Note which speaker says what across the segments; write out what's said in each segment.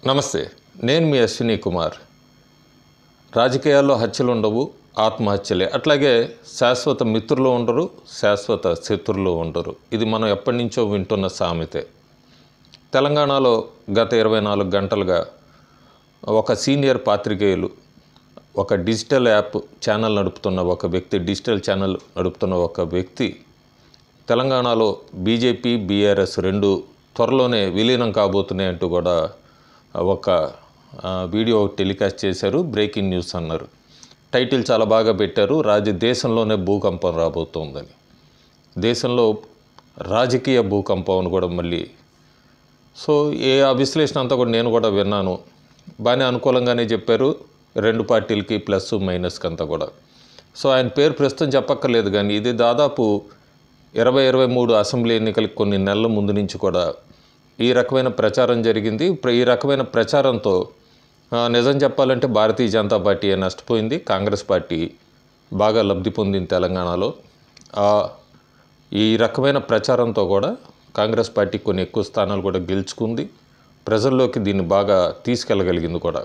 Speaker 1: నమస్తే, నేను మీ అశ్విని కుమార్. రాజకీయాల్లో హత్యలు ఉండవు, ఆత్మహత్యలే. అట్లాగే శాశ్వత మిత్రులు ఉండరు, శాశ్వత శత్రులు ఉండరు. ఇది మనం ఎప్పటి నుంచో వింటున్న సామెతే. తెలంగాణలో గత 24 గంటలుగా ఒక సీనియర్ పాత్రికేయులు, ఒక డిజిటల్ ఛానల్ నడుపుతున్న ఒక వ్యక్తి తెలంగాణలో బీజేపీ, బీఆర్ఎస్ రెండు త్వరలోనే విలీనం కాబోతున్నాయంటూ కూడా ఒక వీడియో టెలికాస్ట్ చేశారు. బ్రేకింగ్ న్యూస్ అన్నారు. టైటిల్ చాలా బాగా పెట్టారు, దేశంలోనే భూకంపం రాబోతోందని. దేశంలో రాజకీయ భూకంపం అని కూడా మళ్ళీ. సో ఆ విశ్లేషణ అంతా కూడా నేను కూడా విన్నాను. బాగానే అనుకూలంగానే చెప్పారు, రెండు పార్టీలకి ప్లస్ మైనస్కి అంతా కూడా. సో ఆయన పేరు ప్రస్తుతం చెప్పక్కర్లేదు, కానీ ఇది దాదాపు 2023 అసెంబ్లీ ఎన్నికలకి కొన్ని నెలల ముందు నుంచి కూడా ఈ రకమైన ప్రచారం జరిగింది. ఈ రకమైన ప్రచారంతో నిజం చెప్పాలంటే భారతీయ జనతా పార్టీ నష్టపోయింది, కాంగ్రెస్ పార్టీ బాగా లబ్ధి పొందింది తెలంగాణలో. ఈ రకమైన ప్రచారంతో కూడా కాంగ్రెస్ పార్టీ కొన్ని ఎక్కువ స్థానాలు కూడా గెలుచుకుంది, ప్రజల్లోకి దీన్ని బాగా తీసుకెళ్ళగలిగింది కూడా.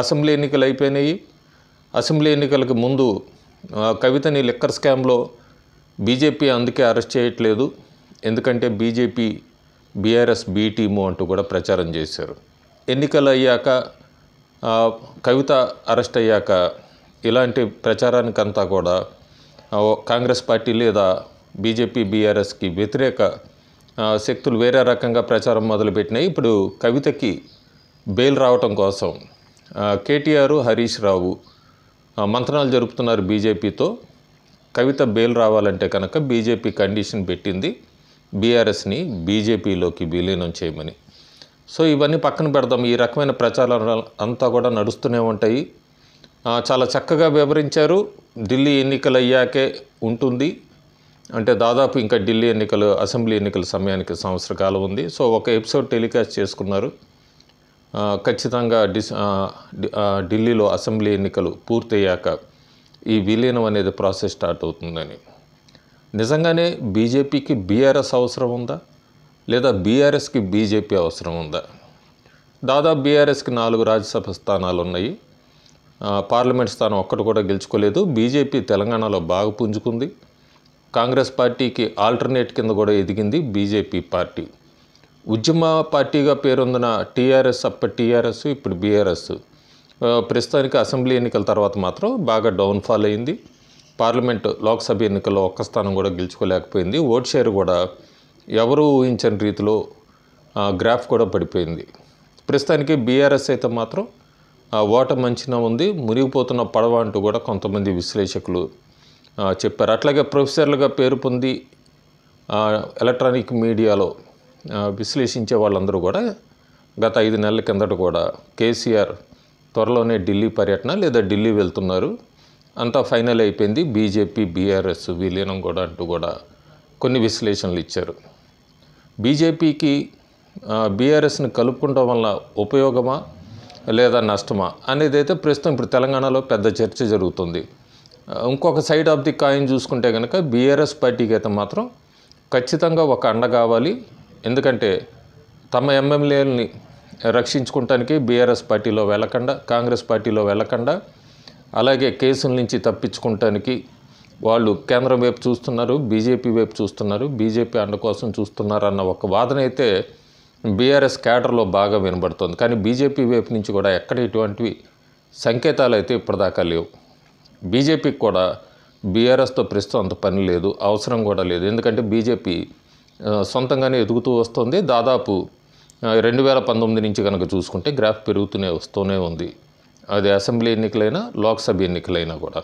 Speaker 1: అసెంబ్లీ ఎన్నికలు అయిపోయినాయి. అసెంబ్లీ ఎన్నికలకు ముందు కవితని లిక్కర్ స్కామ్లో బీజేపీ అందుకే అరెస్ట్ చేయట్లేదు, ఎందుకంటే బీజేపీ బీఆర్ఎస్ బీ టీము అంటూ కూడా ప్రచారం చేశారు. ఎన్నికలు అయ్యాక కవిత అరెస్ట్ అయ్యాక ఇలాంటి ప్రచారానికంతా కూడా కాంగ్రెస్ పార్టీ లేదా బీజేపీ బీఆర్ఎస్కి వ్యతిరేక శక్తులు వేరే రకంగా ప్రచారం మొదలుపెట్టినాయి. ఇప్పుడు కవితకి బెయిల్ రావటం కోసం కేటీఆర్, హరీష్ రావు మంత్రాలు జరుపుతున్నారు బీజేపీతో. కవిత బెయిల్ రావాలంటే కనుక బీజేపీ కండిషన్ పెట్టింది బీఆర్ఎస్ని బీజేపీలోకి విలీనం చేయమని. సో ఇవన్నీ పక్కన పెడదాం. ఈ రకమైన ప్రచారాలు అంతా కూడా నడుస్తూనే ఉంటాయి. చాలా చక్కగా వివరించారు. ఢిల్లీ ఎన్నికలు అయ్యాకే ఉంటుంది అంటే దాదాపు ఇంకా ఢిల్లీ ఎన్నికలు, అసెంబ్లీ ఎన్నికల సమయానికి సంవత్సర కాలం ఉంది. సో ఒక ఎపిసోడ్ టెలికాస్ట్ చేసుకున్నారు. ఖచ్చితంగా ఢిల్లీలో అసెంబ్లీ ఎన్నికలు పూర్తయ్యాక ఈ విలీనం అనేది ప్రాసెస్ స్టార్ట్ అవుతుందని. నిజంగానే బీజేపీకి బీఆర్ఎస్ అవసరం ఉందా, లేదా బీఆర్ఎస్కి బీజేపీ అవసరం ఉందా? దాదాపు బీఆర్ఎస్కి 4 రాజ్యసభ స్థానాలు ఉన్నాయి, పార్లమెంట్ స్థానం ఒక్కటి కూడా గెలుచుకోలేదు. బీజేపీ తెలంగాణలో బాగా పుంజుకుంది. కాంగ్రెస్ పార్టీకి ఆల్టర్నేట్ కింద కూడా ఎదిగింది బీజేపీ పార్టీ. ఉద్యమ పార్టీగా పేరొందిన టీఆర్ఎస్, టీఆర్ఎస్ ఇప్పుడు బీఆర్ఎస్ ప్రస్తుతానికి అసెంబ్లీ ఎన్నికల తర్వాత మాత్రం బాగా డౌన్ఫాల్ అయింది. పార్లమెంటు, లోక్సభ ఎన్నికల్లో ఒక్క స్థానం కూడా గెలుచుకోలేకపోయింది. ఓట్ షేర్ కూడా ఎవరూ ఊహించని రీతిలో గ్రాఫ్ కూడా పడిపోయింది. ప్రస్తుతానికి బీఆర్ఎస్ అయితే మాత్రం ఓట మంచిగా ఉంది, మునిగిపోతున్న పడవ అంటూ కూడా కొంతమంది విశ్లేషకులు చెప్పారు. అట్లాగే ప్రొఫెసర్లుగా పేరు పొంది ఎలక్ట్రానిక్ మీడియాలో విశ్లేషించే వాళ్ళందరూ కూడా గత 5 నెలల కిందట కూడా కేసీఆర్ త్వరలోనే ఢిల్లీ పర్యటన లేదా ఢిల్లీ వెళ్తున్నారు, అంతా ఫైనల్ అయిపోయింది, బీజేపీ బీఆర్ఎస్ విలీనం కూడా అంటూ కూడా కొన్ని విశ్లేషణలు ఇచ్చారు. బీజేపీకి బీఆర్ఎస్ని కలుపుకోవడం వల్ల ఉపయోగమా లేదా నష్టమా అనేది అయితే ప్రస్తుతం ఇప్పుడు తెలంగాణలో పెద్ద చర్చ జరుగుతుంది. ఇంకొక సైడ్ ఆఫ్ ది కాయిన్ చూసుకుంటే కనుక బీఆర్ఎస్ పార్టీకి అయితే మాత్రం ఖచ్చితంగా ఒక అండ కావాలి. ఎందుకంటే తమ ఎమ్మెల్యేలని రక్షించుకోవటానికి బీఆర్ఎస్ పార్టీలో వెళ్ళకుండా, కాంగ్రెస్ పార్టీలో వెళ్ళకుండా, అలాగే కేసుల నుంచి తప్పించుకోవటానికి వాళ్ళు కేంద్రం వైపు చూస్తున్నారు, బీజేపీ వైపు చూస్తున్నారు, బీజేపీ అండ కోసం చూస్తున్నారు అన్న ఒక వాదన అయితే బీఆర్ఎస్ క్యాడర్లో బాగా వినబడుతుంది. కానీ బీజేపీ వైపు నుంచి కూడా ఎక్కడ ఇటువంటివి సంకేతాలు అయితే ఇప్పటిదాకా లేవు. బీజేపీకి కూడా బీఆర్ఎస్తో ప్రస్తుతం అంత పని లేదు, అవసరం కూడా లేదు. ఎందుకంటే బీజేపీ సొంతంగానే ఎదుగుతూ వస్తుంది. దాదాపు 2019 నుంచి కనుక చూసుకుంటే గ్రాఫ్ పెరుగుతూనే ఉంది. అది అసెంబ్లీ ఎన్నికలైనా, లోక్సభ ఎన్నికలైనా కూడా.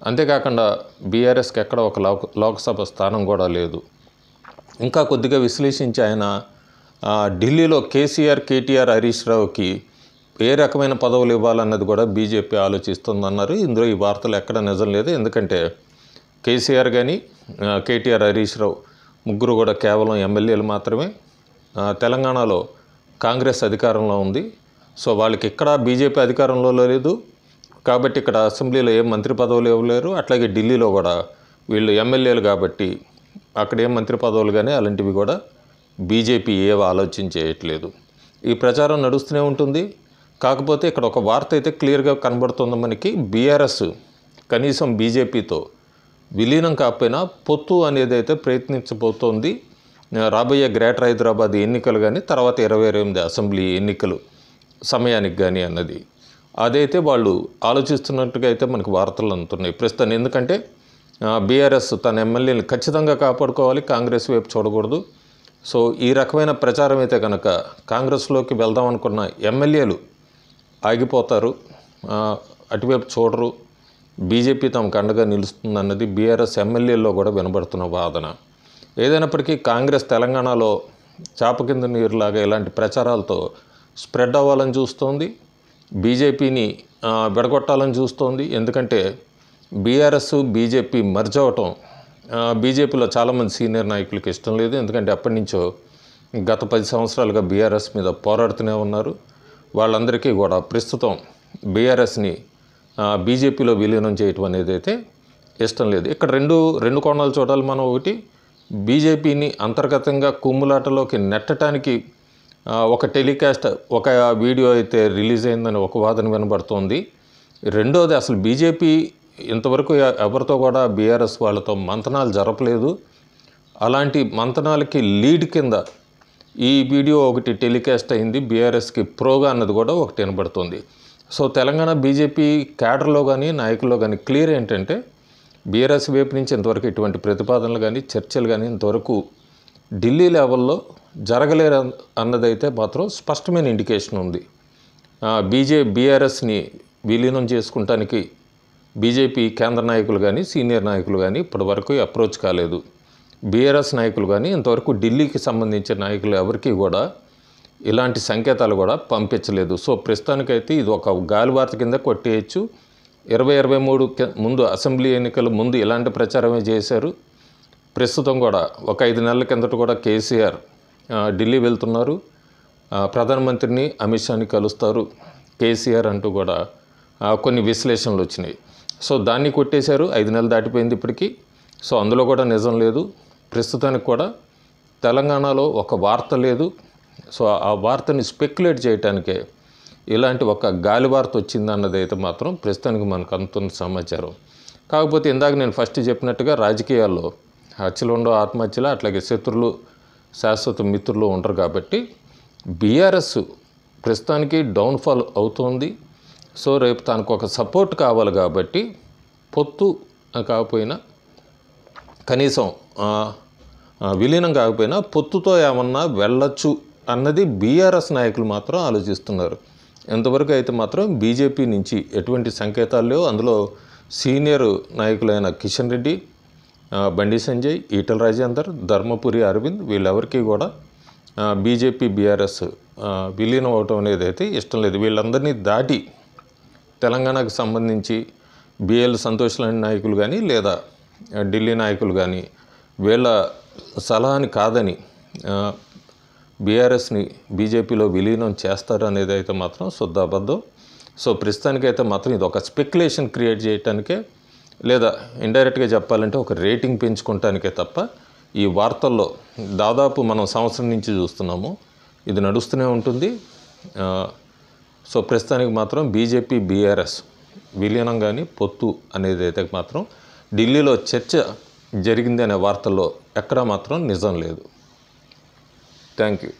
Speaker 1: అంతేకాకుండా బీఆర్ఎస్కి ఎక్కడ ఒక లోక్సభ స్థానం కూడా లేదు. ఇంకా కొద్దిగా విశ్లేషించి ఆయన ఢిల్లీలో కేసీఆర్, కేటీఆర్, హరీష్ రావుకి ఏ రకమైన పదవులు ఇవ్వాలన్నది కూడా బీజేపీ ఆలోచిస్తుందన్నారు. ఇందులో ఈ వార్తలు ఎక్కడ నిజం లేదు. ఎందుకంటే కేసీఆర్ కానీ, కేటీఆర్, హరీష్ రావు ముగ్గురు కూడా కేవలం ఎమ్మెల్యేలు మాత్రమే. తెలంగాణలో కాంగ్రెస్ అధికారంలో ఉంది. సో వాళ్ళకి ఇక్కడ బీజేపీ అధికారంలో లేదు కాబట్టి ఇక్కడ అసెంబ్లీలో ఏం మంత్రి పదవులు ఇవ్వలేరు. అట్లాగే ఢిల్లీలో కూడా వీళ్ళు ఎమ్మెల్యేలు కాబట్టి అక్కడ ఏం మంత్రి పదవులు కానీ అలాంటివి కూడా బీజేపీ ఏవి ఆలోచన చేయట్లేదు. ఈ ప్రచారం నడుస్తూనే ఉంటుంది. కాకపోతే ఇక్కడ ఒక వార్త అయితే క్లియర్గా కనబడుతుంది మనకి. బీఆర్ఎస్ కనీసం బీజేపీతో విలీనం కాకపోయినా పొత్తు అనేది అయితే ప్రయత్నించబోతోంది. రాబోయే గ్రేటర్ హైదరాబాద్ ఎన్నికలు కానీ తర్వాత 28 అసెంబ్లీ ఎన్నికలు సమయానికి కానీ అన్నది అదైతే వాళ్ళు ఆలోచిస్తున్నట్టుగా అయితే మనకు వార్తలు అందుతున్నాయి ప్రస్తుతం. ఎందుకంటే బీఆర్ఎస్ తన ఎమ్మెల్యేలు ఖచ్చితంగా కాపాడుకోవాలి, కాంగ్రెస్ వైపు చూడకూడదు. సో ఈ రకమైన ప్రచారం అయితే కనుక కాంగ్రెస్లోకి వెళ్దాం అనుకున్న ఎమ్మెల్యేలు ఆగిపోతారు, అటువైపు చూడరు. బీజేపీ తమకు అండగా నిలుస్తుందన్నది బీఆర్ఎస్ ఎమ్మెల్యేల్లో కూడా వినబడుతున్న వాదన. ఏదైనప్పటికీ కాంగ్రెస్ తెలంగాణలో చాప కింద నీరులాగా ఇలాంటి ప్రచారాలతో స్ప్రెడ్ అవ్వాలని చూస్తోంది, బీజేపీని విడగొట్టాలని చూస్తోంది. ఎందుకంటే బీఆర్ఎస్ బీజేపీ మర్జ్ అవటం బీజేపీలో చాలామంది సీనియర్ నాయకులకి ఇష్టం లేదు. ఎందుకంటే అప్పటి నుంచో గత 10 సంవత్సరాలుగా బీఆర్ఎస్ మీద పోరాడుతూనే ఉన్నారు. వాళ్ళందరికీ కూడా ప్రస్తుతం బీఆర్ఎస్ని బీజేపీలో విలీనం చేయటం అనేది అయితే ఇష్టం లేదు. ఇక్కడ రెండు కోణాలు చూడాలి మనం. ఒకటి, బీజేపీని అంతర్గతంగా కుమ్ములాటలోకి నెట్టడానికి ఒక టెలికాస్ట్, ఒక వీడియో అయితే రిలీజ్ అయిందని ఒక వాదన వినబడుతోంది. రెండోది, అసలు బీజేపీ ఇంతవరకు ఎవరితో కూడా బీఆర్ఎస్ వాళ్ళతో మంతనాలు జరపలేదు. అలాంటి మంతనాలకి లీడ్ కింద ఈ వీడియో ఒకటి టెలికాస్ట్ అయింది, బీఆర్ఎస్కి ప్రోగా అన్నది కూడా ఒకటి వినబడుతుంది. సో తెలంగాణ బీజేపీ క్యాడర్లో కానీ నాయకుల్లో కానీ క్లియర్ ఏంటంటే బీఆర్ఎస్ వైపు నుంచి ఇంతవరకు ఇటువంటి ప్రతిపాదనలు కానీ చర్చలు కానీ ఇంతవరకు ఢిల్లీ లెవెల్లో జరగలేరు అన్నదైతే మాత్రం స్పష్టమైన ఇండికేషన్ ఉంది. బీఆర్ఎస్ని విలీనం చేసుకుంటానికి బీజేపీ కేంద్ర నాయకులు కానీ సీనియర్ నాయకులు కానీ ఇప్పటివరకు అప్రోచ్ కాలేదు. బీఆర్ఎస్ నాయకులు కానీ ఇంతవరకు ఢిల్లీకి సంబంధించిన నాయకులు ఎవరికి కూడా ఇలాంటి సంకేతాలు కూడా పంపించలేదు. సో ప్రస్తుతానికైతే ఇది ఒక గాలివార్త కింద కొట్టేయచ్చు. 2023 ముందు అసెంబ్లీ ఎన్నికల ముందు ఇలాంటి ప్రచారమే చేశారు. ప్రస్తుతం కూడా ఒక 5 నెలల కిందట కూడా కేసీఆర్ ఢిల్లీ వెళ్తున్నారు, ప్రధానమంత్రిని అమిత్ షాని కలుస్తారు కేసీఆర్ అంటూ కూడా కొన్ని విశ్లేషణలు వచ్చినాయి. సో దాన్ని కొట్టేశారు. 5 నెలలు దాటిపోయింది ఇప్పటికీ. సో అందులో కూడా నిజం లేదు. ప్రస్తుతానికి కూడా తెలంగాణలో ఒక వార్త లేదు. సో ఆ వార్తని స్పెక్యులేట్ చేయడానికే ఇలాంటి ఒక గాలి వార్త వచ్చిందన్నది అయితే మాత్రం ప్రస్తుతానికి మనకు అందుతున్న సమాచారం. కాకపోతే ఇందాక నేను ఫస్ట్ చెప్పినట్టుగా రాజకీయాల్లో హత్యలు ఉండవు, ఆత్మహత్యలు, అట్లాగే శత్రులు శాశ్వత మిత్రులు ఉండరు. కాబట్టి బీఆర్ఎస్ ప్రస్తుతానికి డౌన్ఫాల్ అవుతోంది. సో రేపు తనకు ఒక సపోర్ట్ కావాలి కాబట్టి పొత్తు కాకపోయినా కనీసం విలీనం కాకపోయినా పొత్తుతో ఏమన్నా వెళ్ళొచ్చు అన్నది బీఆర్ఎస్ నాయకులు మాత్రం ఆలోచిస్తున్నారు. ఎంతవరకు అయితే మాత్రం బీజేపీ నుంచి ఎటువంటి సంకేతాలు లేవు. అందులో సీనియర్ నాయకులైన కిషన్ రెడ్డి, బండి సంజయ్, ఈటల రాజేందర్, ధర్మపురి అరవింద్ వీళ్ళెవరికి కూడా బీజేపీ బీఆర్ఎస్ విలీనం అవటం అనేది అయితే ఇష్టం లేదు. వీళ్ళందరినీ దాటి తెలంగాణకు సంబంధించి బిఎల్ సంతోష్ లాంటి నాయకులు కానీ లేదా ఢిల్లీ నాయకులు కానీ వీళ్ళ సలహాని కాదని బీఆర్ఎస్ని బీజేపీలో విలీనం చేస్తారు అనేది అయితే మాత్రం శుద్ధాబద్ధం. సో ప్రస్తుతానికైతే మాత్రం ఇది ఒక స్పెక్యులేషన్ క్రియేట్ చేయడానికే లేదా ఇండైరెక్ట్గా చెప్పాలంటే ఒక రేటింగ్ పెంచుకోవటానికే తప్ప ఈ వార్తల్లో దాదాపు మనం సంవత్సరం నుంచి చూస్తున్నాము, ఇది నడుస్తూనే ఉంటుంది. సో ప్రస్తుతానికి మాత్రం బీజేపీ బీఆర్ఎస్ విలీనం కానీ పొత్తు అనేది అయితే మాత్రం ఢిల్లీలో చర్చ జరిగింది అనే వార్తల్లో ఎక్కడా మాత్రం నిజం లేదు. Thank you.